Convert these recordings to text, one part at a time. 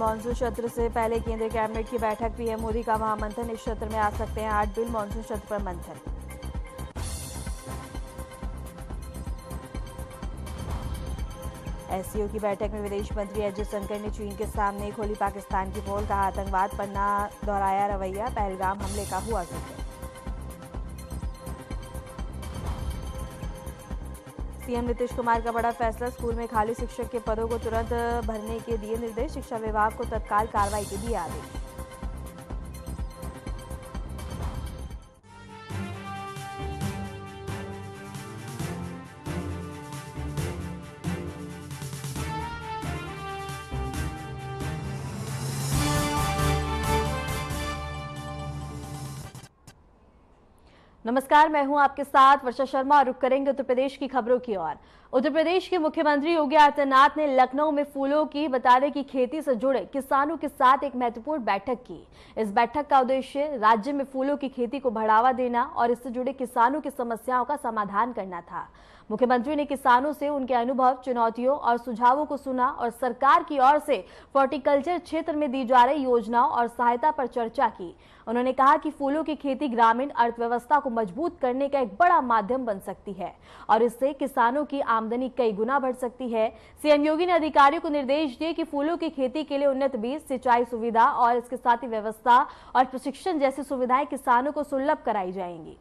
Monsoon सत्र से पहले केंद्रीय कैबिनेट की बैठक, पीएम मोदी का महामंथन। इस सत्र में आ सकते हैं 8 बिल, मॉनसून सत्र पर मंथन। एससीओ की बैठक में विदेश मंत्री एस जयशंकर ने चीन के सामने खोली पाकिस्तान की पोल, कहा आतंकवाद पर ना दोहराया रवैया, पहलगाम हमले का हुआ जिक्र। सीएम नीतीश कुमार का बड़ा फैसला, स्कूल में खाली शिक्षक के पदों को तुरंत भरने के दिए निर्देश, शिक्षा विभाग को तत्काल कार्रवाई के दिए आदेश। नमस्कार, मैं हूं आपके साथ वर्षा शर्मा और रुक करेंगे उत्तर प्रदेश की खबरों की ओर। उत्तर प्रदेश के मुख्यमंत्री योगी आदित्यनाथ ने लखनऊ में फूलों की बताने की खेती से जुड़े किसानों के साथ एक महत्वपूर्ण बैठक की। इस बैठक का उद्देश्य राज्य में फूलों की खेती को बढ़ावा देना और इससे जुड़े किसानों की समस्याओं का समाधान करना था। मुख्यमंत्री ने किसानों से उनके अनुभव, चुनौतियों और सुझावों को सुना और सरकार की ओर से हॉर्टिकल्चर क्षेत्र में दी जा रही योजनाओं और सहायता पर चर्चा की। उन्होंने कहा कि फूलों की खेती ग्रामीण अर्थव्यवस्था को मजबूत करने का एक बड़ा माध्यम बन सकती है और इससे किसानों की आमदनी कई गुना बढ़ सकती है। सीएम योगी ने अधिकारियों को निर्देश दिए कि फूलों की खेती के लिए उन्नत बीज, सिंचाई सुविधा और इसके साथ ही व्यवस्था और प्रशिक्षण जैसी सुविधाएं किसानों को सुलभ कराई जाएंगी।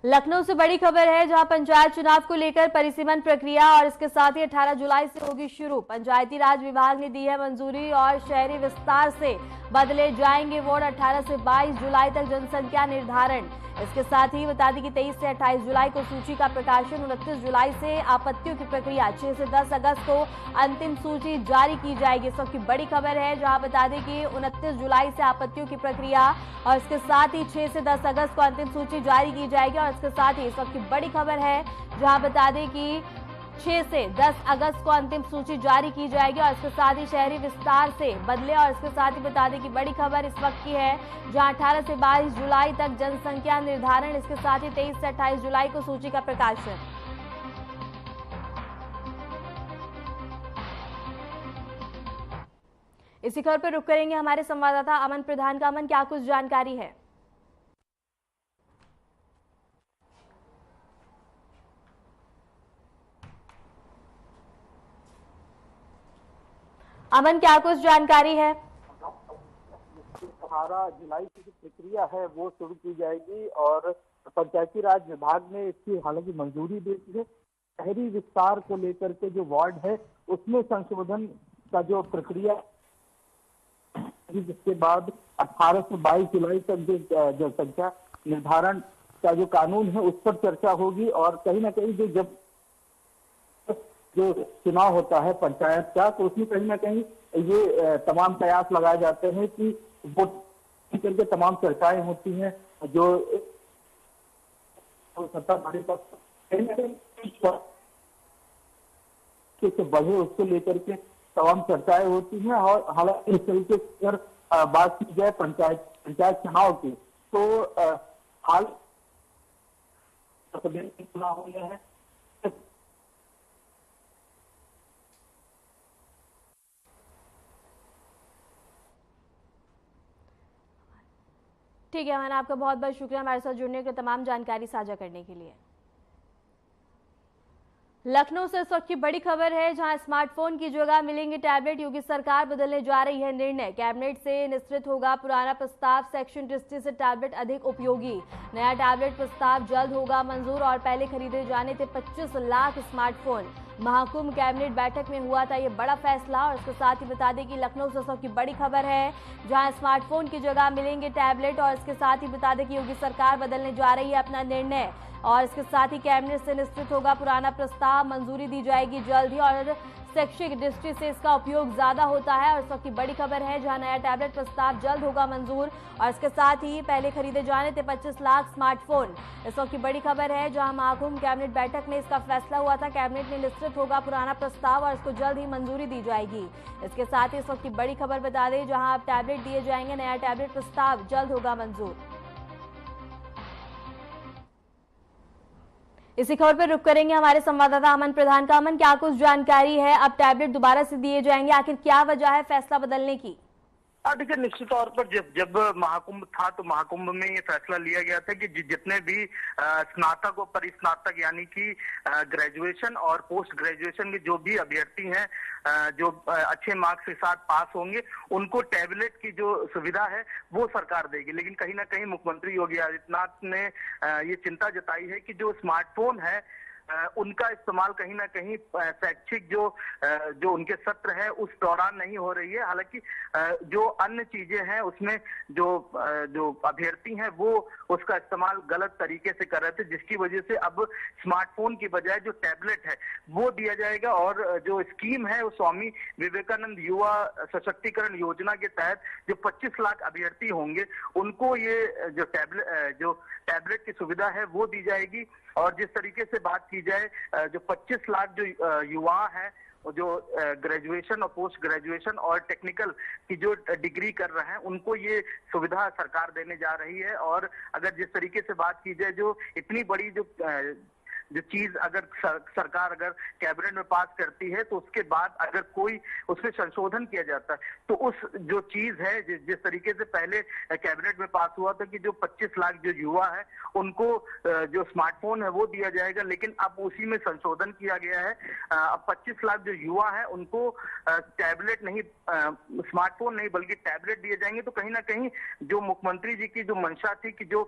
लखनऊ से बड़ी खबर है, जहां पंचायत चुनाव को लेकर परिसीमन प्रक्रिया और इसके साथ ही 18 जुलाई से होगी शुरू। पंचायती राज विभाग ने दी है मंजूरी और शहरी विस्तार से बदले जाएंगे वार्ड। 18 से 22 जुलाई तक जनसंख्या निर्धारण। इसके साथ ही बता दें कि 23 से 28 जुलाई को सूची का प्रकाशन, 29 जुलाई से आपत्तियों की प्रक्रिया, 6 से 10 अगस्त को अंतिम सूची जारी की जाएगी। सबकी बड़ी खबर है, जहां बता दें कि 29 जुलाई से आपत्तियों की प्रक्रिया और इसके साथ ही 6 से 10 अगस्त को अंतिम सूची जारी की जाएगी। और इसके साथ ही सबकी बड़ी खबर है, जहां बता दें कि 6 से 10 अगस्त को अंतिम सूची जारी की जाएगी और इसके साथ ही शहरी विस्तार से बदले। और इसके साथ ही बता दें कि बड़ी खबर इस वक्त की है, जहां 18 से 22 जुलाई तक जनसंख्या निर्धारण, इसके साथ ही 23 से 28 जुलाई को सूची का प्रकाशन। इसी खबर पर रुक करेंगे हमारे संवाददाता अमन प्रधान का। अमन, क्या कुछ जानकारी है? अमन, क्या कुछ जानकारी है? 18 जुलाई की जो प्रक्रिया है वो शुरू की जाएगी और पंचायती राज विभाग ने इसकी हालांकि मंजूरी दे दी है। शहरी विस्तार को लेकर के जो वार्ड है उसमें संशोधन का जो प्रक्रिया, जिसके बाद 18 से 22 जुलाई तक जो जनसंख्या निर्धारण का जो कानून है उस पर चर्चा होगी। और कहीं ना कहीं जो चुनाव होता है पंचायत का, तो उसमें कहीं ना कहीं ये तमाम प्रयास लगाए जाते हैं कि वो करके तमाम चर्चाएं होती हैं जो सत्ताधारी पक्ष कहीं ना कहीं बढ़े, उसको लेकर के तमाम चर्चाएं होती हैं। और हालांकि इस तरीके से अगर बात की जाए पंचायत चुनाव की, तो हाल चुनाव हुए हैं। ठीक है, मैंने आपका बहुत बहुत शुक्रिया हमारे साथ जुड़ने के, तमाम जानकारी साझा करने के लिए। लखनऊ से इस वक्त की बड़ी खबर है, जहां स्मार्टफोन की जगह मिलेंगे टैबलेट। योगी सरकार बदलने जा रही है निर्णय, कैबिनेट से निश्चित होगा पुराना प्रस्ताव, सेक्शन दृष्टि से टैबलेट अधिक उपयोगी। नया टैबलेट प्रस्ताव जल्द होगा मंजूर और पहले खरीदे जाने थे 25 लाख स्मार्टफोन। महाकुंभ कैबिनेट बैठक में हुआ था ये बड़ा फैसला। और इसके साथ ही बता दें कि लखनऊ से सबकी बड़ी खबर है, जहां स्मार्टफोन की जगह मिलेंगे टैबलेट। और इसके साथ ही बता दें कि योगी सरकार बदलने जा रही है अपना निर्णय और इसके साथ ही कैबिनेट से निश्चित होगा पुराना प्रस्ताव, मंजूरी दी जाएगी जल्द ही। और शैक्षिक दृष्टि से इसका उपयोग ज्यादा होता है। और इस वक्त की बड़ी खबर है जहां नया टैबलेट प्रस्ताव जल्द होगा मंजूर और इसके साथ ही पहले खरीदे जाने थे 25 लाख स्मार्टफोन। इस वक्त की बड़ी खबर है जहां महाकुंभ कैबिनेट बैठक में इसका फैसला हुआ था। कैबिनेट में निश्चित होगा पुराना प्रस्ताव और इसको जल्द ही मंजूरी दी जाएगी। इसके साथ ही इस वक्त की बड़ी खबर बता दें जहां अब टैबलेट दिए जाएंगे, नया टैबलेट प्रस्ताव जल्द होगा मंजूर। इसी खबर पर रुक करेंगे हमारे संवाददाता अमन प्रधान का। अमन, क्या कुछ जानकारी है? अब टैबलेट दोबारा से दिए जाएंगे, आखिर क्या वजह है फैसला बदलने की? देखिए, निश्चित तौर पर जब महाकुंभ था तो महाकुंभ में ये फैसला लिया गया था कि जितने भी स्नातक और परिस्नातक यानी कि ग्रेजुएशन और पोस्ट ग्रेजुएशन के जो भी अभ्यर्थी हैं जो अच्छे मार्क्स के साथ पास होंगे उनको टैबलेट की जो सुविधा है वो सरकार देगी। लेकिन कहीं ना कहीं मुख्यमंत्री योगी आदित्यनाथ ने ये चिंता जताई है कि जो स्मार्टफोन है उनका इस्तेमाल कहीं ना कहीं शैक्षिक जो उनके सत्र है उस दौरान नहीं हो रही है। हालांकि जो अन्य चीजें हैं उसमें जो अभ्यर्थी हैं वो उसका इस्तेमाल गलत तरीके से कर रहे थे, जिसकी वजह से अब स्मार्टफोन की बजाय जो टैबलेट है वो दिया जाएगा। और जो स्कीम है वो स्वामी विवेकानंद युवा सशक्तिकरण योजना के तहत जो 25 लाख अभ्यर्थी होंगे उनको ये जो टैबलेट की सुविधा है वो दी जाएगी। और जिस तरीके से बात की जाए जो 25 लाख जो युवा हैं जो ग्रेजुएशन और पोस्ट ग्रेजुएशन और टेक्निकल की जो डिग्री कर रहे हैं उनको ये सुविधा सरकार देने जा रही है। और अगर जिस तरीके से बात की जाए जो इतनी बड़ी जो चीज अगर सरकार अगर कैबिनेट में पास करती है तो उसके बाद अगर कोई उसमें संशोधन किया जाता है तो उस जो चीज है जिस तरीके से पहले कैबिनेट में पास हुआ था कि जो 25 लाख जो युवा है उनको जो स्मार्टफोन है वो दिया जाएगा, लेकिन अब उसी में संशोधन किया गया है। अब 25 लाख जो युवा है उनको टैबलेट नहीं स्मार्टफोन नहीं बल्कि टैबलेट दिए जाएंगे। तो कहीं ना कहीं जो मुख्यमंत्री जी की जो मंशा थी कि जो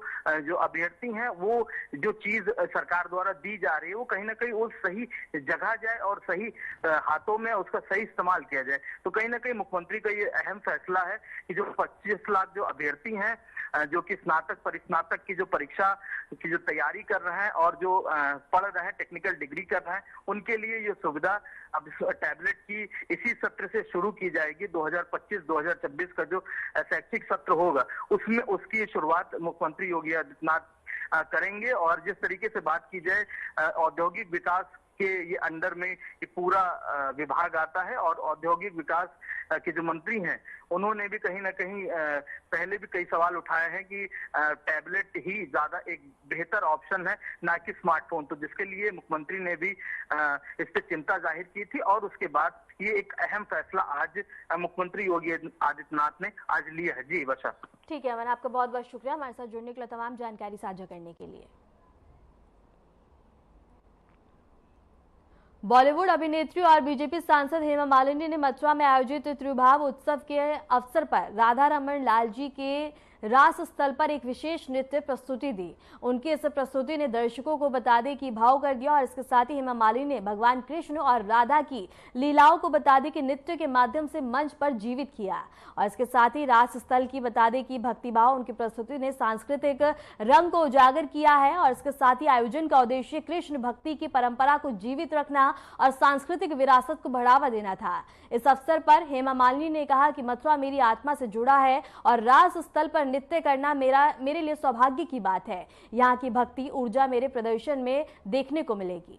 अभ्यर्थी हैं वो जो चीज सरकार द्वारा दी जा रही है वो कहीं ना कहीं वो सही जगह जाए और सही हाथों में उसका सही इस्तेमाल किया जाए। तो कहीं ना कहीं मुख्यमंत्री का ये अहम फैसला है कि जो 25 लाख जो अभ्यर्थी हैं जो कि स्नातक परिस्नातक की जो परीक्षा की जो तैयारी कर रहे हैं और जो पढ़ रहे हैं टेक्निकल डिग्री कर रहे हैं उनके लिए ये सुविधा अब टैबलेट की इसी सत्र से शुरू की जाएगी। 2025-2026 का जो शैक्षिक सत्र होगा उसमें उसकी शुरुआत मुख्यमंत्री योगी आदित्यनाथ करेंगे। और जिस तरीके से बात की जाए औद्योगिक विकास के ये अंडर में ये पूरा विभाग आता है और औद्योगिक विकास के जो मंत्री हैं उन्होंने भी कहीं ना कहीं पहले भी कई सवाल उठाए हैं कि टैबलेट ही ज्यादा एक बेहतर ऑप्शन है ना कि स्मार्टफोन। तो जिसके लिए मुख्यमंत्री ने भी इस पर चिंता जाहिर की थी और उसके बाद ये एक अहम फैसला आज मुख्यमंत्री योगी आदित्यनाथ ने आज लिया है। जी वर्षा। ठीक है अमन, आपका बहुत बहुत शुक्रिया हमारे साथ जुड़ने के लिए, तमाम जानकारी साझा करने के लिए। बॉलीवुड अभिनेत्री और बीजेपी सांसद हेमा मालिनी ने मथुरा में आयोजित त्रिभाव उत्सव के अवसर पर राधा रमन लाल जी के रास स्थल पर एक विशेष नृत्य प्रस्तुति दी। उनकी इस प्रस्तुति ने दर्शकों को बता दे कि भाव कर दिया और इसके साथ ही हेमा मालिनी ने भगवान कृष्ण और राधा की लीलाओं को बता दे कि नृत्य के माध्यम से मंच पर जीवित किया। और इसके साथ ही रास स्थल की बता दे कि भक्तिभाव उनकी प्रस्तुति ने सांस्कृतिक रंग को उजागर किया है। और इसके साथ ही आयोजन का उद्देश्य कृष्ण भक्ति की परंपरा को जीवित रखना और सांस्कृतिक विरासत को बढ़ावा देना था। इस अवसर पर हेमा मालिनी ने कहा कि मथुरा मेरी आत्मा से जुड़ा है और रास स्थल पर नृत्य करना मेरे लिए सौभाग्य की बात है। यहाँ की भक्ति ऊर्जा मेरे प्रदर्शन में देखने को मिलेगी।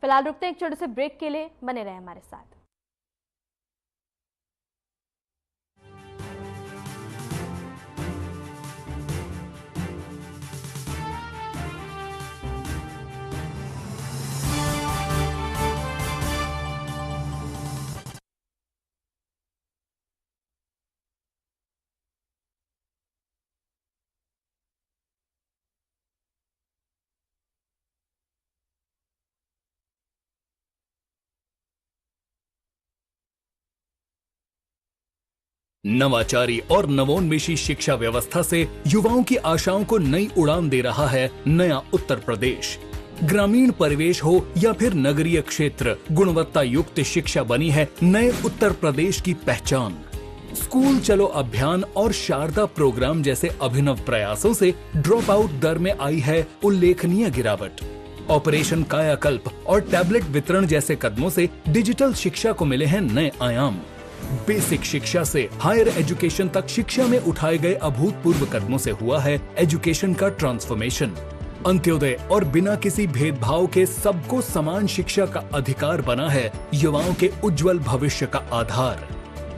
फिलहाल रुकते हैं एक छोटे से ब्रेक के लिए, बने रहे हमारे साथ। नवाचारी और नवोन्मेषी शिक्षा व्यवस्था से युवाओं की आशाओं को नई उड़ान दे रहा है नया उत्तर प्रदेश। ग्रामीण परिवेश हो या फिर नगरीय क्षेत्र, गुणवत्ता युक्त शिक्षा बनी है नए उत्तर प्रदेश की पहचान। स्कूल चलो अभियान और शारदा प्रोग्राम जैसे अभिनव प्रयासों से ड्रॉप आउट दर में आई है उल्लेखनीय गिरावट। ऑपरेशन कायाकल्प और टैबलेट वितरण जैसे कदमों से डिजिटल शिक्षा को मिले हैं नए आयाम। बेसिक शिक्षा से हायर एजुकेशन तक शिक्षा में उठाए गए अभूतपूर्व कदमों से हुआ है एजुकेशन का ट्रांसफॉर्मेशन। अंत्योदय और बिना किसी भेदभाव के सबको समान शिक्षा का अधिकार बना है युवाओं के उज्जवल भविष्य का आधार।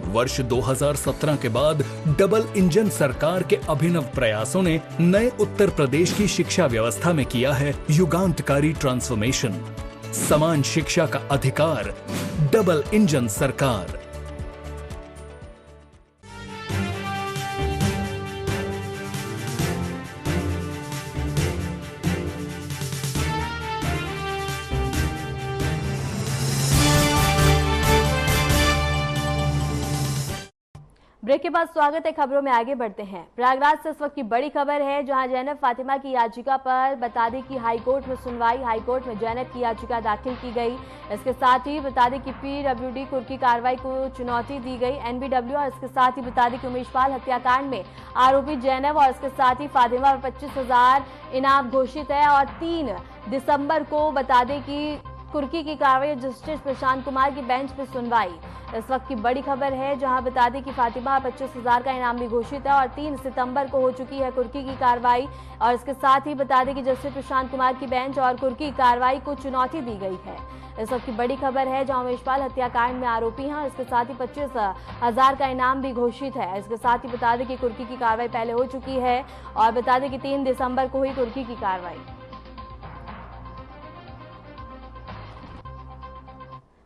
वर्ष 2017 के बाद डबल इंजन सरकार के अभिनव प्रयासों ने नए उत्तर प्रदेश की शिक्षा व्यवस्था में किया है युगांतकारी ट्रांसफॉर्मेशन। समान शिक्षा का अधिकार, डबल इंजन सरकार। ब्रेक के बाद स्वागत है, खबरों में आगे बढ़ते हैं। प्रयागराज से इस वक्त की बड़ी खबर है, जहां जैनब फातिमा की याचिका पर बता दें कि हाईकोर्ट में सुनवाई। हाईकोर्ट में जैनब की याचिका दाखिल की गई। इसके साथ ही बता दें कि पीडब्ल्यूडी कोर्ट की कार्रवाई को चुनौती दी गई। एनबीडब्ल्यू और इसके साथ ही बता दें कि उमेशपाल हत्याकांड में आरोपी जैनब और इसके साथ ही फातिमा पर 25,000 इनाम घोषित है। और 3 दिसंबर को बता दें कि कुर्की की कार्रवाई जस्टिस प्रशांत कुमार की बेंच पे सुनवाई। इस वक्त की बड़ी खबर है, जहां बता दें कि फातिमा 25,000 का इनाम भी घोषित है और 3 सितंबर को हो चुकी है कुर्की की कार्रवाई। और इसके साथ ही बता दें कि जस्टिस प्रशांत कुमार की बेंच और कुर्की कार्रवाई को चुनौती दी गई है। इस वक्त की बड़ी खबर है, जहां उमेशपाल हत्याकांड में आरोपी हैं और इसके साथ ही 25,000 का इनाम भी घोषित है। इसके साथ ही बता दें कि कुर्की की कार्रवाई पहले हो चुकी है और बता दें कि 3 दिसंबर को हुई कुर्की की कार्रवाई।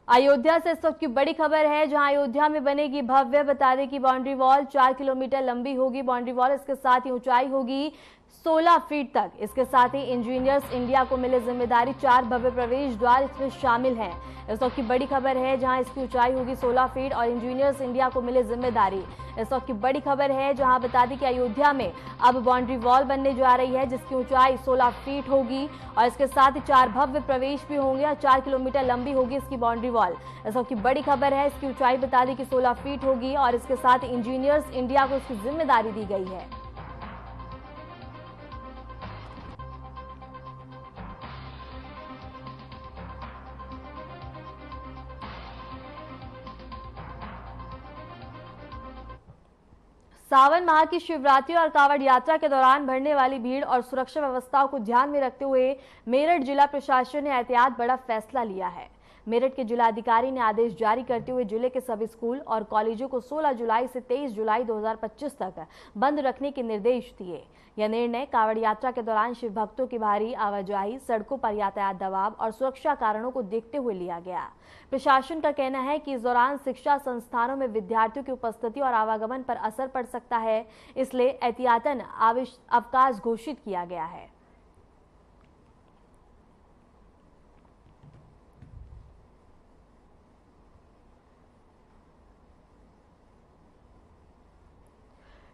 अयोध्या से इस वक्त की बड़ी खबर है, जहां अयोध्या में बनेगी भव्य बता दें कि बाउंड्री वॉल 4 किलोमीटर लंबी होगी बाउंड्री वॉल। इसके साथ ही ऊंचाई होगी 16 फीट तक। इसके साथ ही इंजीनियर्स इंडिया को मिले जिम्मेदारी, 4 भव्य प्रवेश द्वार इसमें शामिल हैं। इस वक्त की बड़ी खबर है, जहां इसकी ऊंचाई होगी 16 फीट और इंजीनियर्स इंडिया को मिले जिम्मेदारी। इस वक्त की बड़ी खबर है, जहां बता दें कि अयोध्या में अब बाउंड्री वॉल बनने जा रही है, जिसकी ऊंचाई 16 फीट होगी और इसके साथ ही 4 भव्य प्रवेश भी होंगे और 4 किलोमीटर लंबी होगी इसकी बाउंड्री वॉल। इस वक्त की बड़ी खबर है, इसकी ऊंचाई बता दें कि 16 फीट होगी और इसके साथ इंजीनियर्स इंडिया को इसकी जिम्मेदारी दी गई है। सावन माह की शिवरात्रि और कांवड़ यात्रा के दौरान बढ़ने वाली भीड़ और सुरक्षा व्यवस्थाओं को ध्यान में रखते हुए मेरठ जिला प्रशासन ने एहतियात बड़ा फैसला लिया है। मेरठ के जिलाधिकारी ने आदेश जारी करते हुए जिले के सभी स्कूल और कॉलेजों को 16 जुलाई से 23 जुलाई 2025 तक बंद रखने के निर्देश दिए। यह निर्णय कांवड़ यात्रा के दौरान शिव भक्तों की भारी आवाजाही, सड़कों पर यातायात दबाव और सुरक्षा कारणों को देखते हुए लिया गया। प्रशासन का कहना है कि इस दौरान शिक्षा संस्थानों में विद्यार्थियों की उपस्थिति और आवागमन पर असर पड़ सकता है, इसलिए एहतियातन अवकाश घोषित किया गया है।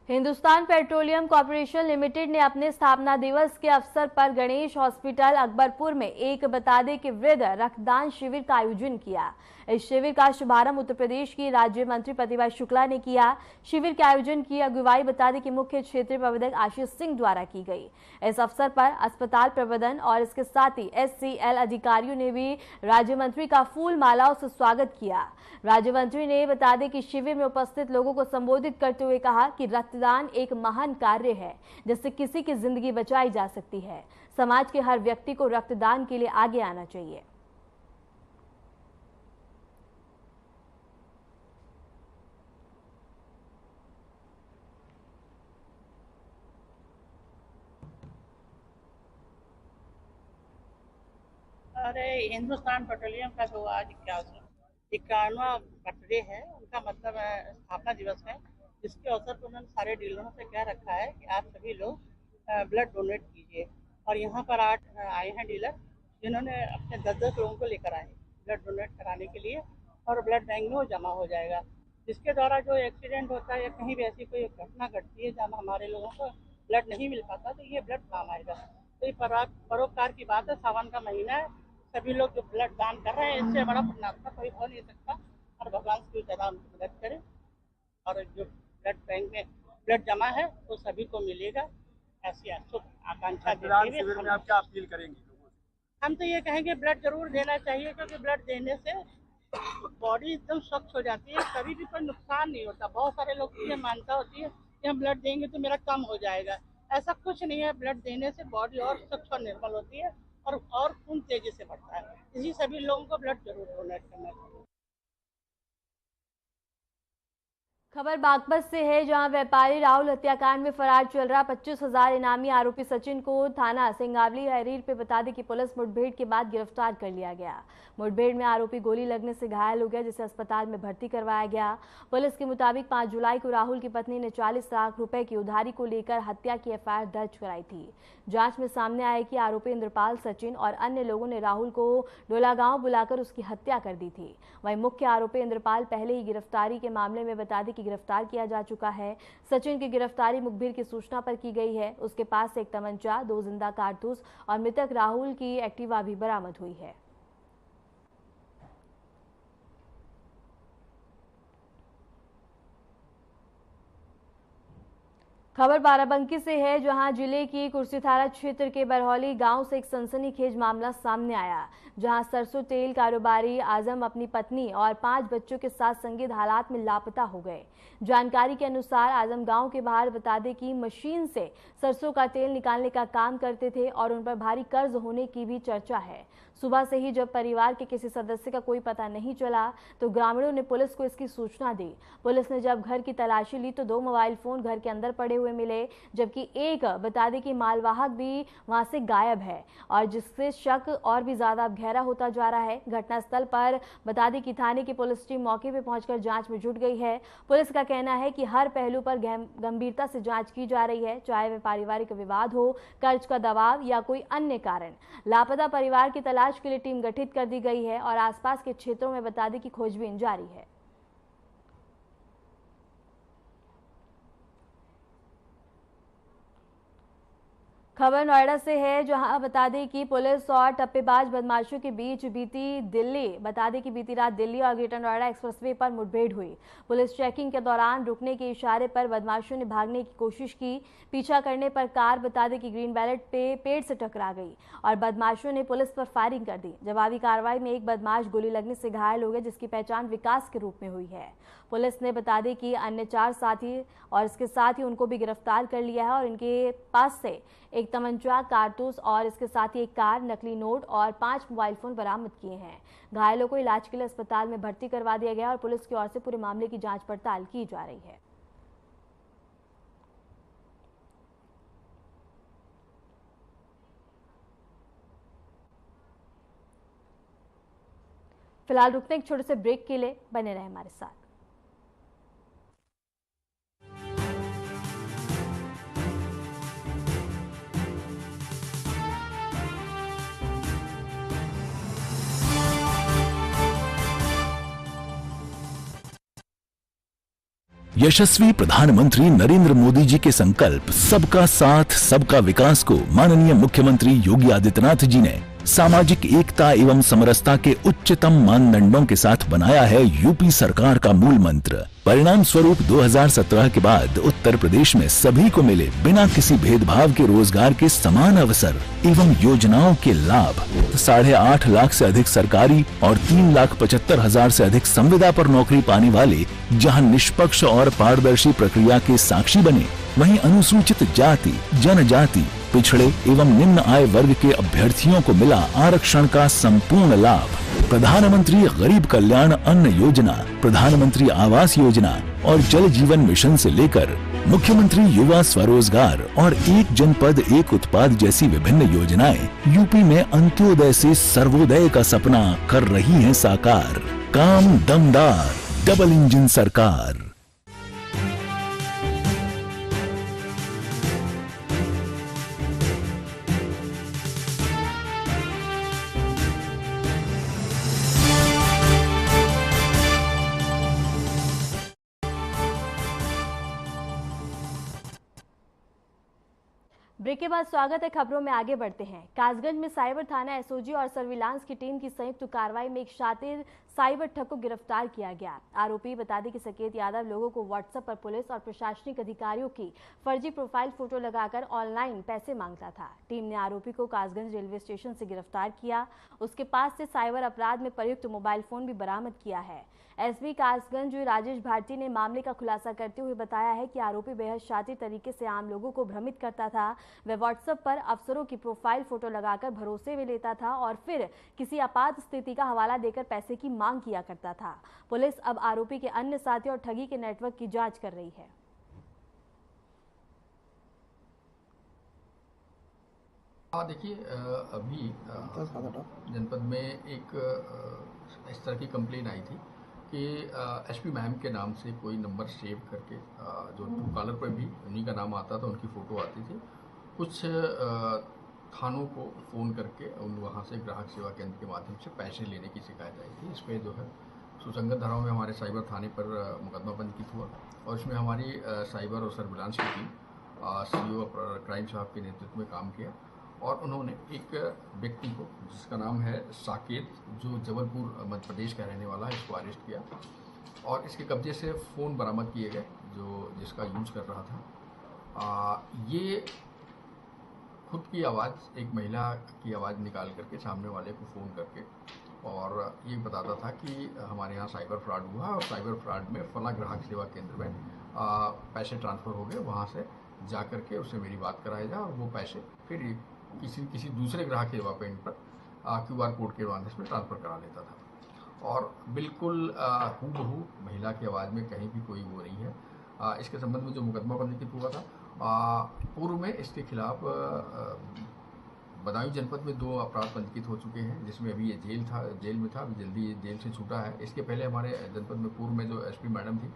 हिंदुस्तान पेट्रोलियम कॉर्पोरेशन लिमिटेड ने अपने स्थापना दिवस के अवसर पर गणेश हॉस्पिटल अकबरपुर में एक बता दें कि वृद्ध रक्तदान शिविर का आयोजन किया। इस शिविर का शुभारंभ उत्तर प्रदेश की राज्य मंत्री प्रतिभा शुक्ला ने किया। शिविर के आयोजन की अगुवाई बता दें कि मुख्य क्षेत्रीय प्रबंधक आशीष सिंह द्वारा की गई। इस अवसर पर अस्पताल प्रबंधन और इसके साथ ही SCL अधिकारियों ने भी राज्य मंत्री का फूल मालाओं से स्वागत किया। राज्य मंत्री ने बता दें कि शिविर में उपस्थित लोगों को संबोधित करते हुए कहा कि रक्तदान एक महान कार्य है, जिससे किसी की जिंदगी बचाई जा सकती है। समाज के हर व्यक्ति को रक्तदान के लिए आगे आना चाहिए। अरे हिंदुस्तान पेट्रोलियम का जो आज 51वां बर्थडे है, उनका मतलब स्थापना दिवस है, जिसके अवसर पर उन्होंने सारे डीलरों से कह रखा है कि आप सभी लोग ब्लड डोनेट कीजिए। और यहाँ पर 8 आए हैं डीलर, जिन्होंने अपने 10-10 लोगों को लेकर आए ब्लड डोनेट कराने के लिए, और ब्लड बैंक में वो जमा हो जाएगा, जिसके द्वारा जो एक्सीडेंट होता है या कहीं भी ऐसी कोई घटना घटती है जहाँ हमारे लोगों को ब्लड नहीं मिल पाता, तो ये ब्लड काम आएगा। तो ये परोपकार की बात है। सावन का महीना है, सभी लोग जो ब्लड दान कर रहे हैं, इससे बड़ा पुण्यात्मा कोई हो नहीं सकता। और भगवान से ज़्यादा उनकी मदद करें, और जो ब्लड बैंक में ब्लड जमा है वो सभी को मिलेगा, ऐसी आकांक्षा देते हुए आप क्या अपील करेंगे लोगों से? हम तो ये कहेंगे ब्लड जरूर देना चाहिए, क्योंकि ब्लड देने से बॉडी एकदम स्वच्छ हो जाती है, कभी भी कोई नुकसान नहीं होता। बहुत सारे लोग की ये मानता होती है कि हम ब्लड देंगे तो मेरा कम हो जाएगा, ऐसा कुछ नहीं है। ब्लड देने से बॉडी और स्वच्छ और निर्मल होती है, और खून तेजी से बढ़ता है। इसी सभी लोगों को ब्लड जरूर डोनेट करना चाहिए। खबर बागपत से है, जहां व्यापारी राहुल हत्याकांड में फरार चल रहा 25,000 इनामी आरोपी सचिन को थाना सिंगावली हरीर पे बता दें कि पुलिस मुठभेड़ के बाद गिरफ्तार कर लिया गया। मुठभेड़ में आरोपी गोली लगने से घायल हो गया, जिसे अस्पताल में भर्ती करवाया गया। पुलिस के मुताबिक 5 जुलाई को राहुल की पत्नी ने 40 लाख रुपए की उधारी को लेकर हत्या की एफआईआर दर्ज कराई थी। जांच में सामने आया कि आरोपी इंद्रपाल, सचिन और अन्य लोगों ने राहुल को डोलागांव बुलाकर उसकी हत्या कर दी थी। वहीं मुख्य आरोपी इंद्रपाल पहले ही गिरफ्तारी के मामले में बता दें कि गिरफ्तार किया जा चुका है। सचिन की गिरफ्तारी मुखबिर की सूचना पर की गई है। उसके पास से एक तमंचा, 2 जिंदा कारतूस और मृतक राहुल की एक्टिवा भी बरामद हुई है। खबर बाराबंकी से है, जहां जिले की कुर्सी थाना क्षेत्र के बरहौली गांव से एक सनसनीखेज मामला सामने आया, जहां सरसों तेल कारोबारी आजम अपनी पत्नी और 5 बच्चों के साथ संदिग्ध हालात में लापता हो गए। जानकारी के अनुसार आजम गांव के बाहर बता दें कि मशीन से सरसों का तेल निकालने का काम करते थे और उन पर भारी कर्ज होने की भी चर्चा है। सुबह से ही जब परिवार के किसी सदस्य का कोई पता नहीं चला तो ग्रामीणों ने पुलिस को इसकी सूचना दी। पुलिस ने जब घर की तलाशी ली तो 2 मोबाइल फोन घर के अंदर पड़े हुए मिले, जबकि एक बता दें कि मालवाहक भी वहां से गायब है, और जिससे शक और भी ज्यादा गहरा होता जा रहा है। घटनास्थल पर बता दें कि थाने की पुलिस टीम मौके पर पहुंचकर जांच में जुट गई है। पुलिस का कहना है कि हर पहलू पर गंभीरता से जांच की जा रही है, चाहे वह पारिवारिक विवाद हो, कर्ज का दबाव या कोई अन्य कारण। लापता परिवार की तलाश के लिए टीम गठित कर दी गई है और आसपास के क्षेत्रों में बता दें कि खोजबीन जारी है। खबर नोएडा से है, जहां बता दें कि पुलिस और टप्पेबाज बदमाशों के बीच बीती रात दिल्ली और ग्रेटर नोएडा एक्सप्रेसवे पर मुठभेड़ हुई। पुलिस चेकिंग के दौरान रुकने के इशारे पर बदमाशों ने भागने की कोशिश की। पीछा करने पर कार बता दें कि ग्रीन बैलेट पे पेड़ से टकरा गई और बदमाशों ने पुलिस पर फायरिंग कर दी। जवाबी कार्रवाई में एक बदमाश गोली लगने से घायल हो गया, जिसकी पहचान विकास के रूप में हुई है। पुलिस ने बता दें कि अन्य 4 साथी और इसके साथ ही उनको भी गिरफ्तार कर लिया है और इनके पास से एक तमंचा, कारतूस और इसके साथ ही एक कार, नकली नोट और 5 मोबाइल फोन बरामद किए हैं। घायलों को इलाज के लिए अस्पताल में भर्ती करवा दिया गया और पुलिस की ओर से पूरे मामले की जांच पड़ताल की जा रही है। फिलहाल रुकते एक छोटे से ब्रेक के लिए, बने रहे हमारे साथ। यशस्वी प्रधानमंत्री नरेंद्र मोदी जी के संकल्प सबका साथ सबका विकास को माननीय मुख्यमंत्री योगी आदित्यनाथ जी ने सामाजिक एकता एवं समरसता के उच्चतम मानदंडों के साथ बनाया है यूपी सरकार का मूल मंत्र। परिणाम स्वरूप 2017 के बाद उत्तर प्रदेश में सभी को मिले बिना किसी भेदभाव के रोजगार के समान अवसर एवं योजनाओं के लाभ। 8.5 लाख से अधिक सरकारी और 3,75,000 से अधिक संविदा पर नौकरी पाने वाले जहां निष्पक्ष और पारदर्शी प्रक्रिया के साक्षी बने, वहीं अनुसूचित जाति, जनजाति, पिछड़े एवं निम्न आय वर्ग के अभ्यर्थियों को मिला आरक्षण का संपूर्ण लाभ। प्रधानमंत्री गरीब कल्याण अन्न योजना, प्रधानमंत्री आवास योजना और जल जीवन मिशन से लेकर मुख्यमंत्री युवा स्वरोजगार और एक जनपद एक उत्पाद जैसी विभिन्न योजनाएं यूपी में अंत्योदय से सर्वोदय का सपना कर रही हैं साकार। काम दमदार, डबल इंजन सरकार। ब्रेक के बाद स्वागत है। खबरों में आगे बढ़ते हैं। कासगंज में साइबर थाना एसओजी और सर्विलांस की टीम की संयुक्त कार्रवाई में एक शातिर साइबर ठग को गिरफ्तार किया गया। आरोपी बता दें कि सकेत यादव लोगों को व्हाट्सएप पर पुलिस और प्रशासनिक अधिकारियों की फर्जी प्रोफाइल फोटो लगाकर ऑनलाइन पैसे मांगता था। टीम ने आरोपी को कासगंज रेलवे स्टेशन से गिरफ्तार किया। उसके पास से साइबर अपराध में प्रयुक्त मोबाइल फोन भी बरामद किया है। एसपी कासगंज राजेश भारती ने मामले का खुलासा करते हुए बताया है कि आरोपी बेहद शातिर तरीके से आम लोगों को भ्रमित करता था। वह व्हाट्सएप पर अफसरों की प्रोफाइल फोटो लगाकर भरोसे में लेता था और फिर किसी आपात स्थिति का हवाला देकर पैसे की मांग किया करता था। पुलिस अब आरोपी के अन्य साथियों और ठगी के नेटवर्क की जांच कर रही है। देखिए, अभी जनपद में एक इस तरह की कंप्लेन आई थी कि एसपी मैम के नाम से कोई नंबर सेव करके जो ट्रू कॉलर पर भी उन्हीं का नाम आता था, उनकी फ़ोटो आती थी। कुछ थानों को फ़ोन करके उन वहाँ से ग्राहक सेवा केंद्र के माध्यम से पैसे लेने की शिकायत आई थी। इस पर जो है सुसंगत धाराओं में हमारे साइबर थाने पर मुकदमा पंजीकृत हुआ और इसमें हमारी साइबर और सर्विलांस की टीम सीईओ क्राइम साहब के नेतृत्व में काम किया और उन्होंने एक व्यक्ति को जिसका नाम है साकेत, जो जबलपुर मध्य प्रदेश का रहने वाला है, इसको अरेस्ट किया और इसके कब्जे से फ़ोन बरामद किए गए जिसका यूज कर रहा था। ये खुद की आवाज़, एक महिला की आवाज़ निकाल करके सामने वाले को फ़ोन करके और ये बताता था कि हमारे यहाँ साइबर फ्रॉड हुआ और साइबर फ्रॉड में फला ग्राहक सेवा केंद्र में पैसे ट्रांसफ़र हो गए, वहाँ से जा कर के उससे मेरी बात कराया जाए और वो पैसे फिर किसी दूसरे ग्राहक सेवा पेंट पर QR कोड के माध्यम से ट्रांसफ़र करा लेता था और बिल्कुल हूबहू महिला की आवाज़ में कहीं भी कोई वो नहीं है। इसके संबंध में जो मुकदमा पंजीकृत हुआ था, पूर्व में इसके खिलाफ बदायूं जनपद में 2 अपराध पंजीकृत हो चुके हैं, जिसमें अभी ये जेल में था, अभी जल्दी जेल से छूटा है। इसके पहले हमारे जनपद में पूर्व में जो एसपी मैडम थी,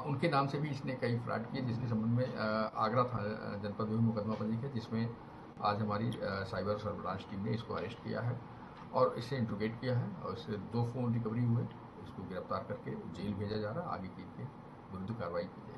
उनके नाम से भी इसने कई फ्रॉड किए, जिसके संबंध में आगरा था जनपद में भी मुकदमा पंजीकृत है, जिसमें आज हमारी साइबर सर्विलांस टीम ने इसको अरेस्ट किया है और इसे इंट्रोगेट किया है और इससे 2 फ़ोन रिकवरी हुए। इसको गिरफ्तार करके जेल भेजा जा रहा है, आगे की विरुद्ध कार्रवाई की जाएगी।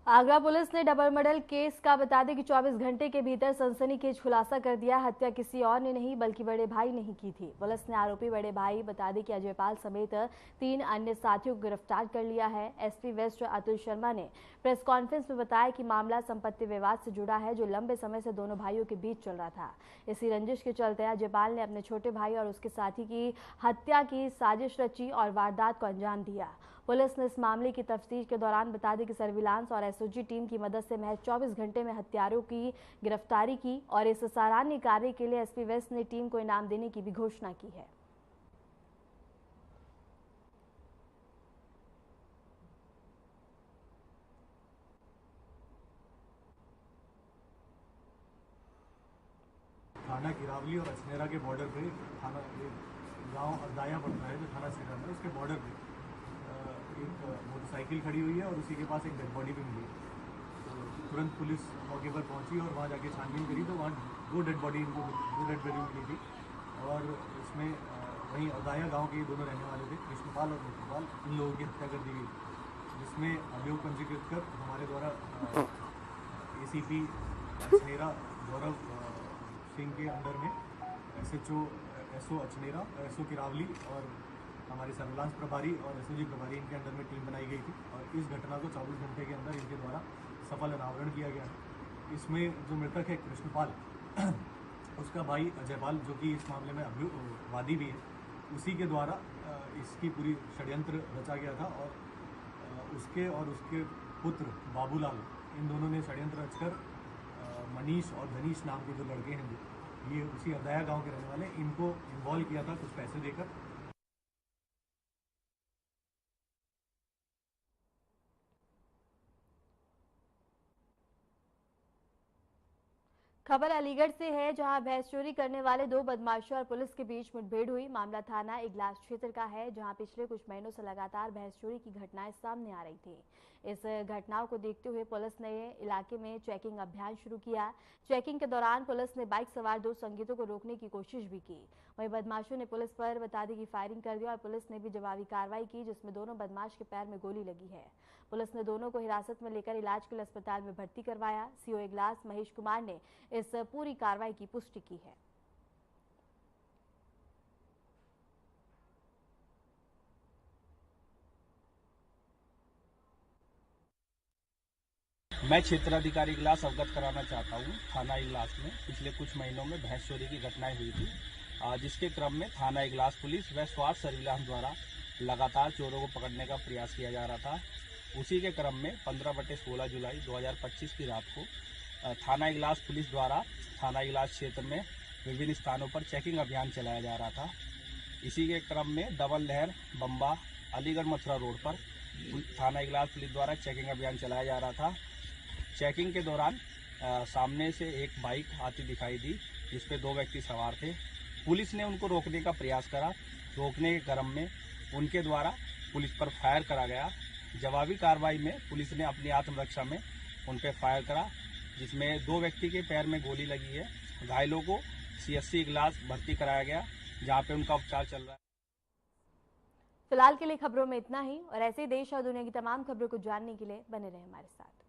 आगरा पुलिस ने डबल मर्डर केस का बता दें कि 24 घंटे के भीतर सनसनीखेज खुलासा कर दिया। हत्या किसी और ने नहीं बल्कि बड़े भाई ने ही की थी। पुलिस ने आरोपी बड़े भाई बता दें कि अजयपाल समेत 3 अन्य साथियों को गिरफ्तार कर लिया है। एसपी वेस्ट अतुल शर्मा ने प्रेस कॉन्फ्रेंस में बताया कि मामला संपत्ति विवाद से जुड़ा है, जो लंबे समय से दोनों भाइयों के बीच चल रहा था। इसी रंजिश के चलते अजयपाल ने अपने छोटे भाई और उसके साथी की हत्या की साजिश रची और वारदात को अंजाम दिया। पुलिस ने इस मामले की तफ्तीश के दौरान बता दें कि सर्विलांस और एसओजी टीम की मदद से महज 24 घंटे में हत्यारों की गिरफ्तारी की और इस सराहनीय कार्य के लिए एसपी वेस्ट ने टीम को इनाम देने की भी घोषणा की है। थाना किरावली और अचनेरा के बॉर्डर पे थाना गांव अरदाया पड़ता है, जो थाना सिरा में उसके बॉर्डर पे एक मोटरसाइकिल खड़ी हुई है और उसी के पास एक डेड बॉडी भी मिली। तो तुरंत पुलिस मौके पर पहुंची और वहां जाके छानबीन करी तो वहां 2 डेड बॉडी मिली थी और इसमें वहीं अरदाया गांव के दोनों रहने वाले थे, कृष्णपाल और मुक्तपाल। इन लोगों की हत्या कर दी गई, जिसमें अभियोग पंजीकृत कर हमारे द्वारा ACP अचनेरा गौरव सिंह के अंडर में SO अचनेरा, SO किरावली और हमारे सर्विलांस प्रभारी और SOG प्रभारी, इनके अंडर में टीम बनाई गई थी और इस घटना को 24 घंटे के अंदर इनके द्वारा सफल अनावरण किया गया है। इसमें जो मृतक है कृष्णपाल, उसका भाई अजयपाल, जो कि इस मामले में वादी भी है, उसी के द्वारा इसकी पूरी षड्यंत्र रचा गया था और उसके पुत्र बाबूलाल, इन दोनों ने षड्यंत्र रचकर मनीष और धनीश नाम के जो लड़के हैं, ये उसी अरदाया गांव के रहने वाले, इनको इन्वॉल्व किया था कुछ पैसे देकर। खबर अलीगढ़ से है, जहां भैंस चोरी करने वाले 2 बदमाशों और पुलिस के बीच मुठभेड़ हुई। मामला थाना इगलास क्षेत्र का है, जहां पिछले कुछ महीनों से लगातार भैंस चोरी की घटनाएं सामने आ रही थी। इस घटनाओं को देखते हुए पुलिस ने इलाके में चेकिंग अभियान शुरू किया। चेकिंग के दौरान पुलिस ने बाइक सवार 2 संगीतों को रोकने की कोशिश भी की। वहीं बदमाशों ने पुलिस पर बता दी कि फायरिंग कर दी और पुलिस ने भी जवाबी कार्रवाई की, जिसमें दोनों बदमाश के पैर में गोली लगी है। पुलिस ने दोनों को हिरासत में लेकर इलाज के लिए अस्पताल में भर्ती करवाया। सीओ इगलास महेश कुमार ने इस पूरी कार्रवाई की पुष्टि की है। मैं क्षेत्राधिकारी इगलास अवगत कराना चाहता हूँ। थाना इगलास में पिछले कुछ महीनों में भैंस चोरी की घटनाएं हुई थी, जिसके क्रम में थाना इगलास पुलिस व स्वास्थ्य सर्विलांस द्वारा लगातार चोरों को पकड़ने का प्रयास किया जा रहा था। उसी के क्रम में 15/16 जुलाई 2025 की रात को थाना इगलास पुलिस द्वारा थाना इगलास क्षेत्र में विभिन्न स्थानों पर चेकिंग अभियान चलाया जा रहा था। इसी के क्रम में डबल लहर बम्बा अलीगढ़ मथुरा रोड पर थाना इगलास पुलिस द्वारा चेकिंग अभियान चलाया जा रहा था। चेकिंग के दौरान सामने से एक बाइक आती दिखाई दी, जिस पे 2 व्यक्ति सवार थे। पुलिस ने उनको रोकने का प्रयास करा। रोकने के क्रम में उनके द्वारा पुलिस पर फायर करा गया। जवाबी कार्रवाई में पुलिस ने अपनी आत्मरक्षा में उन पर फायर करा, जिसमें 2 व्यक्ति के पैर में गोली लगी है। घायलों को CSC इगलास भर्ती कराया गया, जहाँ पे उनका उपचार चल रहा है। फिलहाल के लिए खबरों में इतना ही, और ऐसे देश और दुनिया की तमाम खबरों को जानने के लिए बने रहे हमारे साथ।